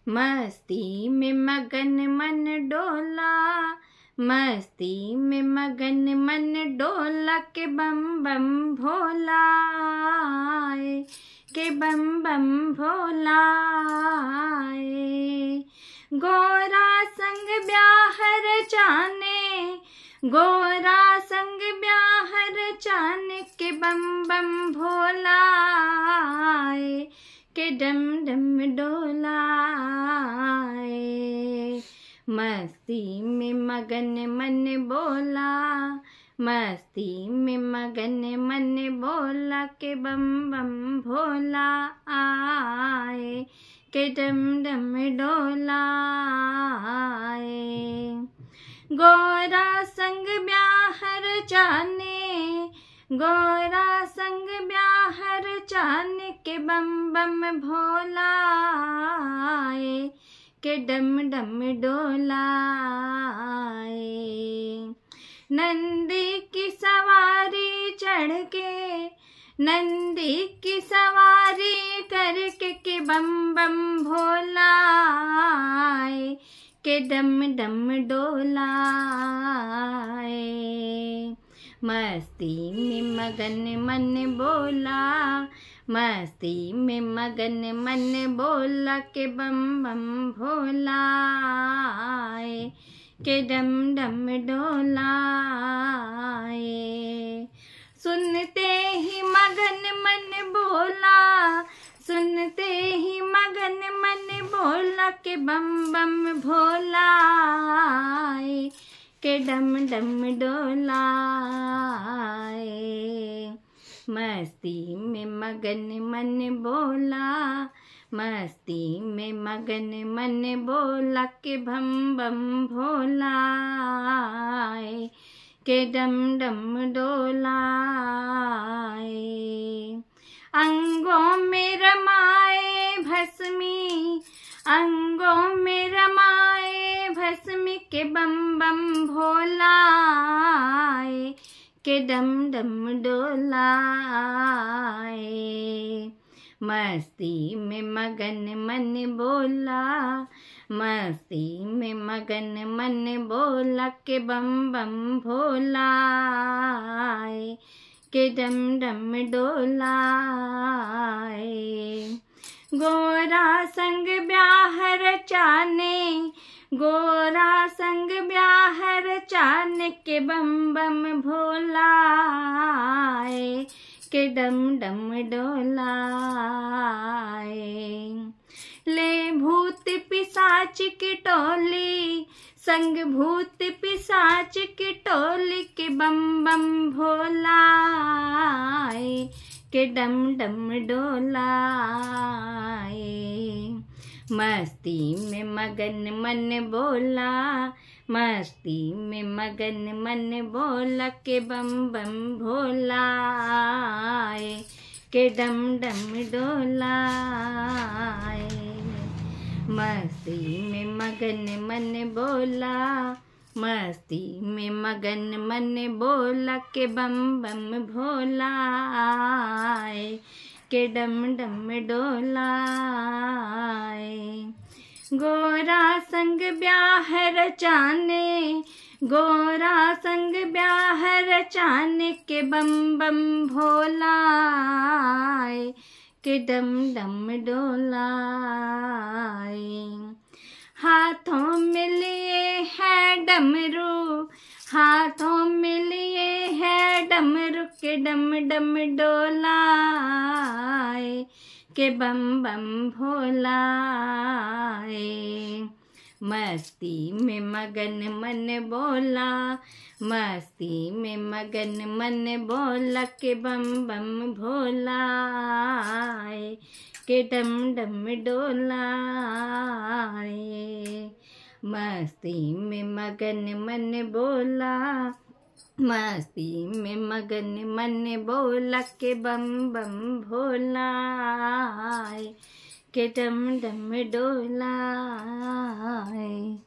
मस्ती में मगन मन डोला, मस्ती में मगन मन डोला के बम बम भोला आए, के बम बम भोला आए। गोरा संग ब्याह रचाने, गोरा संग ब्याह रचाने के बम बम भोला आए, के डम डम डोला आए। मस्ती में मगन मन बोला, मस्ती में मगन मन बोला के बम बम भोला आए, के डम डम डोला आए। गोरा संग ब्याह रचाने, गोरा संग ब्याह रचाने के बम बम भोला आए, के डम डम डोला आए। नंदी की सवारी चढ़ के, नंदी की सवारी करके के बम बम भोला आए, के डम डम डोला आए। मस्ती में मगन मन बोला, मस्ती में मगन मन बोला के बम बम भोला आए, के डम डम डोला आए। सुनते ही मगन मन बोला, सुनते ही मगन मन बोला के बम बम भोला आए, के डम डम डोला आए। मस्ती में मगन मन बोला, मस्ती में मगन मन बोला के बम बम भोला आए, के डम डम डोला आए। अंगों में रमाए भस्मी, अंगों में रमाए भस्मी के बम बम भोला आए, के डम डम डोला आए। मस्ती में मगन मन बोला, मस्ती में मगन मन बोला के बम बम भोला आए, के डम डम डोला आए। गोरा संग ब्याह रचाने, गोरा संग ब्याह रचाने के बम बम भोला आए, के डम डम डोला आए। ले भूत पिशाच की टोली, संग भूत पिशाच की टोली के बम बम भोला आए, के डम डम डोला आए। मस्ती में मगन मन बोला, मस्ती में मगन मन बोला के बम बम भोला आए, के डम डम डोला आए। मस्ती में मगन मन बोला, मस्ती में मगन मन बोला के बम बम भोला आए, के डम डम डोला आए। गोरा संग ब्याह रचाने, गोरा संग ब्याह रचाने के बम बम भोला आए, के डम डम डोला आए। हाथों में लिए है डमरू, हाथों में लिए है डमरू के डम डम डोला आए, के बम बम भोला आए। मस्ती में मगन मन बोला, मस्ती में मगन मन बोला के बम बम भोला आए, के डम डम डोला आए। मस्ती में मगन मन बोला, मस्ती में मगन मन बोला के बम बम भोला आए, के डम डम डोला आए।